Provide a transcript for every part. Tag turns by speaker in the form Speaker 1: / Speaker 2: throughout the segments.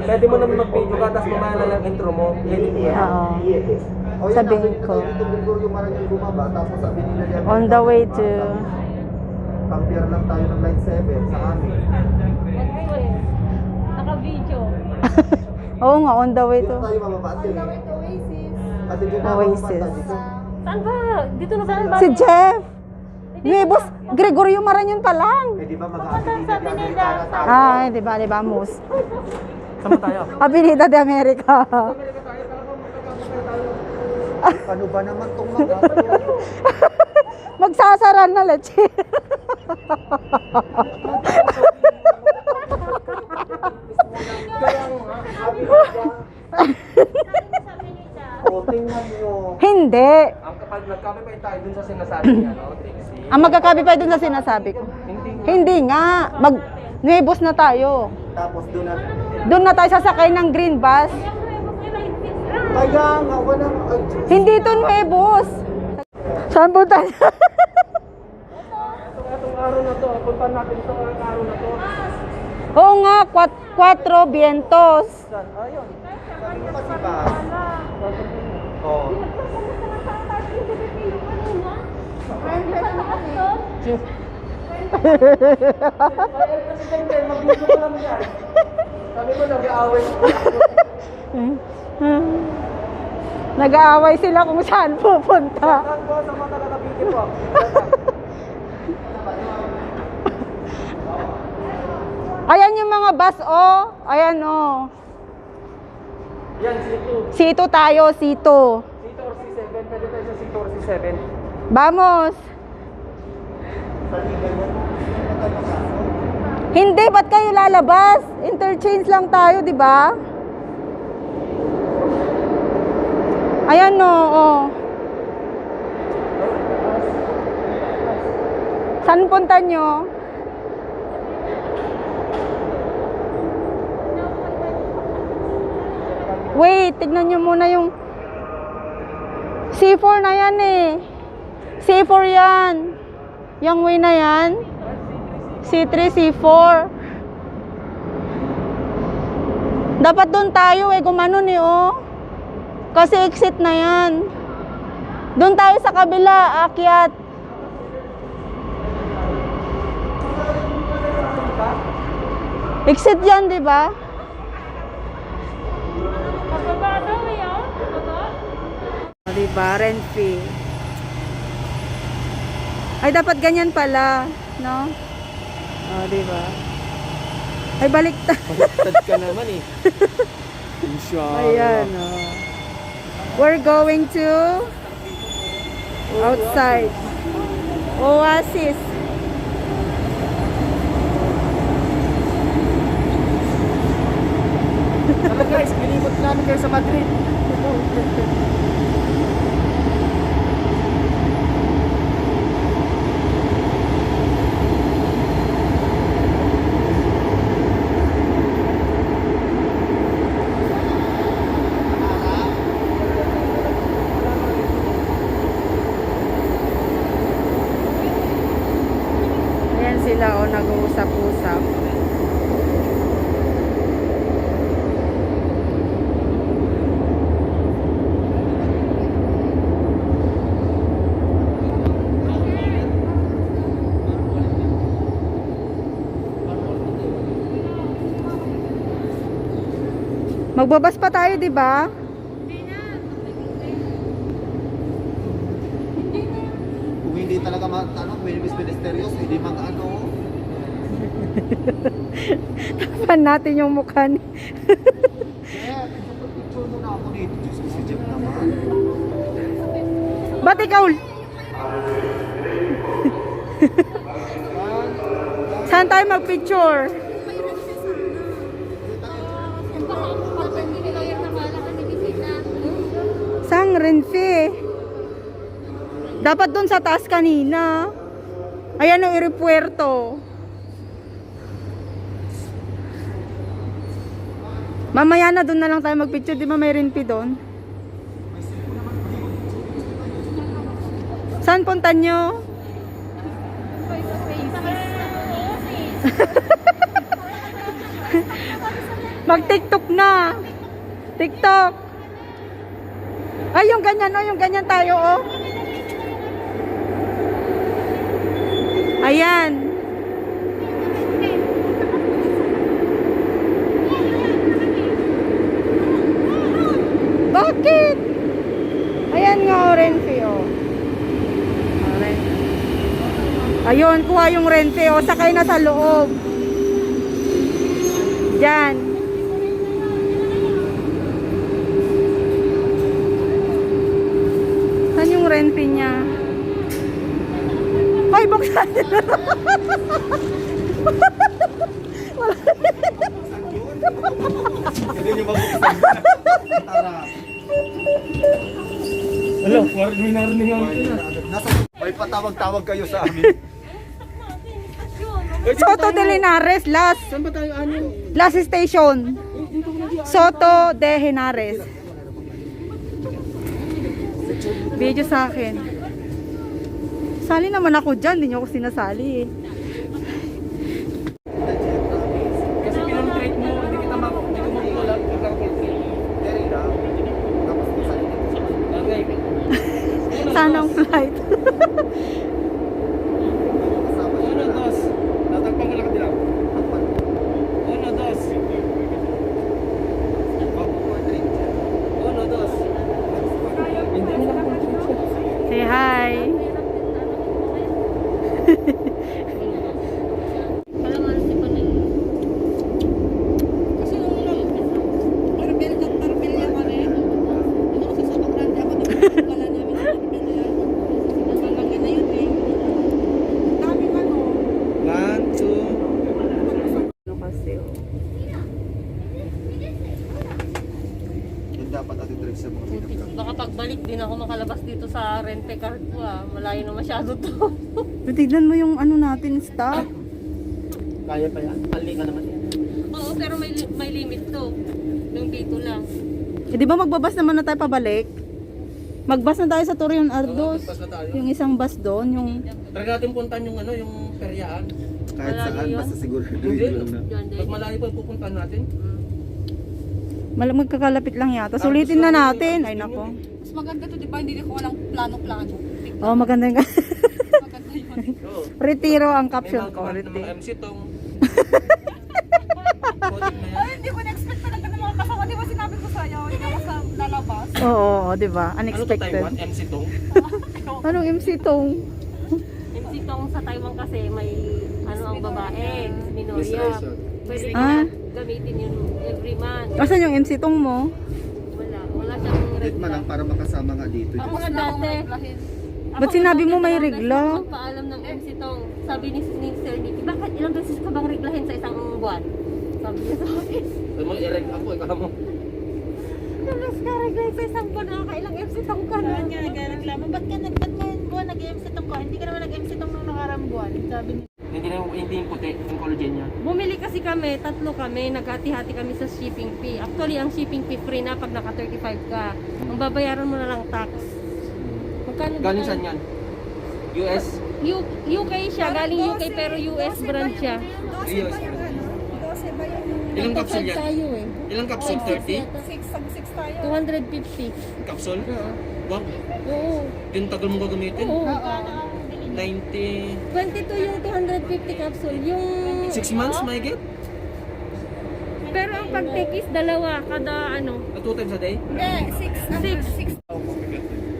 Speaker 1: Pwede mo naman mag-video ka, tapos mamaya na lang intro mo. Edit mo.
Speaker 2: Oo. Sabihin ko. On the way to...
Speaker 3: Kampier lang tayo ng line 7 sa amin.
Speaker 4: Naka-video.
Speaker 2: Oo nga, on the way to...
Speaker 3: Tayo mababa din.
Speaker 2: Oasis.
Speaker 4: Saan ba? Dito na saan ba?
Speaker 2: Si Jeff! Nuevos, Gregorio Marañon pa lang.
Speaker 3: Eh di ba
Speaker 4: Sa Pineda.
Speaker 2: Ay, di ba, vamos.
Speaker 1: Saan ba tayo?
Speaker 2: Avenida de America.
Speaker 3: Ano ba naman itong mga
Speaker 2: Magsasara na, leche.
Speaker 3: O, tingnan nyo.
Speaker 2: Hindi.
Speaker 1: Ang kapag nagkapit tayo dun sa sinasabi niya, no? Trixie.
Speaker 2: Ang magkakabi pa dun sa sinasabi ko. Hindi nga. Nuevos na tayo.
Speaker 3: Tapos doon na.
Speaker 2: Doon na tayo sasakay ng green bus.
Speaker 3: Kaya nga, walang...
Speaker 2: Hindi ito Nuevos. Saan po tayo?
Speaker 1: Itong araw na to, punta natin itong araw na to.
Speaker 2: Oo nga, 4 vientos.
Speaker 1: Ayun.
Speaker 3: Sabi mo kasi ba? Oo.
Speaker 1: Mag-video ko lang yan. Sabi mo, nag-aaway.
Speaker 2: Nag-aaway sila kung saan pupunta.
Speaker 1: Saan po sa mga taga-video po?
Speaker 2: Ayan yung mga bus, oh. Ayan, oh.
Speaker 1: Yan, C2.
Speaker 2: C2 tayo, C2.
Speaker 1: C2 or C7. Pwede tayo sa C2 or C7.
Speaker 2: Vamos. Hindi, ba't kayo lalabas? Interchange lang tayo, di ba? Ayan, oh. Saan punta nyo? Wait, tignan nyo muna yung C4 na yan eh. C4 yan. Yung way na yan. C3, C4. Dapat doon tayo eh, gumanon eh oh. Kasi exit na yan. Doon tayo sa kabila, akyat. Exit yan, di ba?
Speaker 4: Pababa daw eh, oh. Baba.
Speaker 2: Di ba? Rent fee. Ay, dapat ganyan pala, no? Oh, di ba? Ay, baliktad.
Speaker 1: Baliktad ka naman eh. Inshallah.
Speaker 2: Ayan, oh. We're going to outside Oasis.
Speaker 1: Sabi guys, binibot namin kayo sa Madrid.
Speaker 2: Ayan sila, oh, nag-uusap-usap. Magbabas pa tayo, di ba?
Speaker 3: Kung hindi talaga ministerious, hindi ano.
Speaker 2: Tapan natin yung mukha ni...
Speaker 3: Kaya, picture mo na ako dito. Diyos ko si Jeff naman.
Speaker 2: Ba't ikaw? Saan tayo magpicture? Sang Renfe. Dapat doon sa taas kanina. Ayan ang aeropuerto. Mamaya na doon na lang tayo magpicture. Di ba may Renfe doon? Saan punta nyo? Mag-TikTok na. TikTok. Ay, yung ganyan, oh. Yung ganyan tayo, oh. Ayan. Bakit? Ayan nga, Renfe, oh. Ayun, kuha yung Renfe, oh. Sakay na sa loob. Diyan. Saan yung Renfe niya? Ay, buksan niya.
Speaker 3: Hindi nyo mabuksan. Tara.
Speaker 1: Alam, may narinig ako na.
Speaker 3: May patawag-tawag kayo sa amin.
Speaker 2: Soto de Linares, last.
Speaker 1: Saan ba tayo ano?
Speaker 2: Last station. Soto de Linares. Video sa akin. Sali naman ako dyan, hindi nyo ako sinasali eh.
Speaker 1: Kasi pinang-trade mo, hindi ko makukulat.
Speaker 3: Dere lang. Tapos masali dito.
Speaker 1: Okay.
Speaker 2: Sanang flight.
Speaker 3: Kasama yun
Speaker 1: Uno,
Speaker 3: na.
Speaker 1: dos. Tatagpang ko lang ka dilaw.
Speaker 3: Takpan.
Speaker 1: Uno, dos. Uno, dos. Hindi mo lang
Speaker 2: Say hi.
Speaker 1: One, two.
Speaker 3: Yun dapat ating direct sa mga pinagkak.
Speaker 4: Baka pagbalik din ako makalabas dito sa rente card ko ah. Malayo na masyado to.
Speaker 2: Tignan mo yung ano natin, stop.
Speaker 1: Kaya pa yan. Pali ka naman yan.
Speaker 4: Oo, pero may limit to. Yung dito lang.
Speaker 2: Eh, di ba magbabas naman na tayo pabalik? Magbas na tayo sa Torion Ardos.
Speaker 1: Pas na tayo.
Speaker 2: Yung isang bus doon, yung...
Speaker 1: Try natin puntahan yung ano, yung peryaan.
Speaker 3: Kahit
Speaker 4: Malayo
Speaker 3: saan,
Speaker 4: yun.
Speaker 3: basta siguro.
Speaker 1: Hindi.
Speaker 3: Lang na.
Speaker 4: Diyan din.
Speaker 1: Pag malayo pa yung pupuntahan natin.
Speaker 2: Magkakalapit lang yata. Sulitin na natin. Ay, nako.
Speaker 5: Mas maganda to, di ba? Hindi ko walang plano-plano.
Speaker 2: Oh, maganda yung...
Speaker 5: Maganda yun.
Speaker 1: Oo.
Speaker 2: Retiro ang
Speaker 1: May
Speaker 2: caption
Speaker 1: mga
Speaker 2: ko.
Speaker 1: kamahal ng mga
Speaker 2: Retiro.
Speaker 1: MC tong. Kodik na yan.
Speaker 5: Ay, hindi ko na-expect talaga ng mga kasama. Di ba sinabi ko sa'yo, hindi ako sa lalabas.
Speaker 2: Oo, di ba?
Speaker 1: Ano to
Speaker 2: Unexpected.
Speaker 1: Taiwan? MC tong?
Speaker 2: Anong MC tong?
Speaker 4: MC tong sa Taiwan kasi may ano ang babae, Minoria.
Speaker 1: Discretion.
Speaker 4: Pwede
Speaker 2: Ah.
Speaker 4: ka gamitin yun every month.
Speaker 2: Asan yung MC tong mo?
Speaker 4: Wala siyang
Speaker 3: Ulit man lang para makasama nga dito.
Speaker 4: Ako nga dati.
Speaker 2: Ba't sinabi mo may regla?
Speaker 4: Magpaalam ng MC tong. Sabi ni Sir Nicky, bakit ilang beses ka bang reglahin sa isang buwan? Sabi niya sa akin.
Speaker 1: Sabi mo, i-reg ako, ikaw mo.
Speaker 4: Ilang beses ka reglahin sa isang buwan? Nakakailang MC tong ka na.
Speaker 5: nagreklamo. Ba't mo nag-MC tong ko? Hindi ka naman nag-MC tong nung nakarang buwan. Sabi niya.
Speaker 1: Hindi yung puti, yung collagen niya.
Speaker 4: Bumili kasi kami, tatlo kami, naghati-hati kami sa shipping fee. Actually, ang shipping fee free na pag naka 35 ka. Ang babayaran mo na lang tax. Magkano ba
Speaker 1: Galing
Speaker 4: yan?
Speaker 1: saan yan? US?
Speaker 4: UK siya, galing UK pero US brand siya.
Speaker 1: US. Ilang capsule yan?
Speaker 4: Tayo eh.
Speaker 1: Ilang capsule? 30?
Speaker 5: 6 tayo.
Speaker 4: 250.
Speaker 1: Capsule? Wow.
Speaker 4: Oo.
Speaker 1: Yung tagal mo gagamitin?
Speaker 4: Oo.
Speaker 1: 90...
Speaker 4: 22 yung 250 capsule. Yung
Speaker 1: 6 months, may get?
Speaker 4: pero ang pag-take is dalawa kada ano.
Speaker 1: 2 times a day?
Speaker 5: Hindi, 6.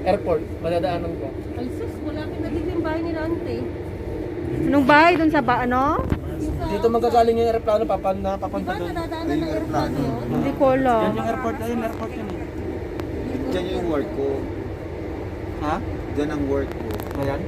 Speaker 1: Airport, madadaanan ko.
Speaker 4: Ay sus, malapit na dito yung bahay nila ante.
Speaker 2: Anong bahay doon sa ano?
Speaker 1: Dito magagaling yung aeroplano, papunta doon.
Speaker 5: Nadaanan
Speaker 3: Ayun
Speaker 5: ng
Speaker 3: yung
Speaker 5: aeroplano
Speaker 3: aeroplano.
Speaker 5: yun.
Speaker 2: Hindi ko alam.
Speaker 1: Yan yung airport, ayun, airport yun eh.
Speaker 3: Diyan yung work ko.
Speaker 1: Ha?
Speaker 3: Diyan ang work ko.
Speaker 1: Ayan.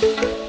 Speaker 2: Bye.